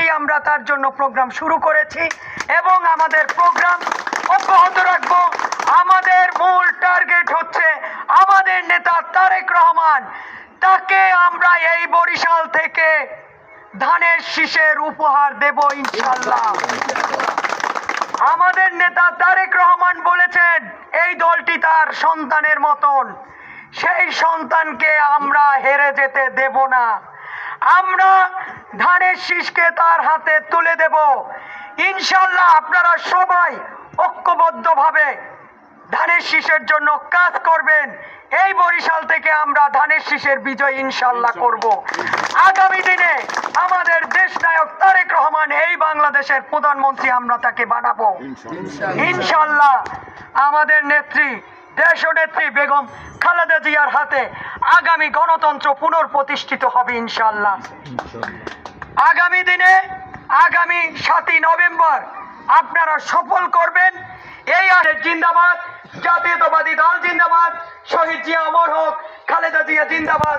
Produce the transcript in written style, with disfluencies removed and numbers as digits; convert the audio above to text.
থেকেই আমরা তার জন্য প্রোগ্রাম শুরু করেছি এবং আমাদের প্রোগ্রাম অব্যাহত রাখবো। আমাদের মূল টার্গেট হচ্ছে আমাদের নেতা তারেক রহমান, তাকে আমরা এই বরিশাল থেকে ধানের শীষের উপহার দেব ইনশাআল্লাহ। আমাদের নেতা তারেক রহমান বলেছেন এই দলটি তার সন্তানের মতন, সেই সন্তানকে আমরা হেরে যেতে দেব না। আমরা ধানের শীষকে তার হাতে তুলে দেব ইনশাআল্লাহ। আপনারা সবাই ঐক্যবদ্ধভাবে ধানের শীষের জন্য কাজ করবেন। এই বরিশাল থেকে আমরা ধানের শীষের বিজয় ইনশাআল্লাহ করব। আগামী দিনে আমাদের দেশ নায়ক তারেক রহমান এই বাংলাদেশের প্রধানমন্ত্রী আমরা তাকে বানাবো ইনশাআল্লাহ। আমাদের নেত্রী দেশনেত্রী বেগম খালেদা জিয়ার হাতে আগামী গণতন্ত্র পুনঃপ্রতিষ্ঠিত হবে ইনশাআল্লাহ। আগামী দিনে আগামী 7ই নভেম্বর আপনারা সফল করবেন। এই আরে জিন্দাবাদ, জাতীয়তাবাদী দল জিন্দাবাদ, শহীদ জিয়া অমর হোক, খালেদা জিয়া জিন্দাবাদ।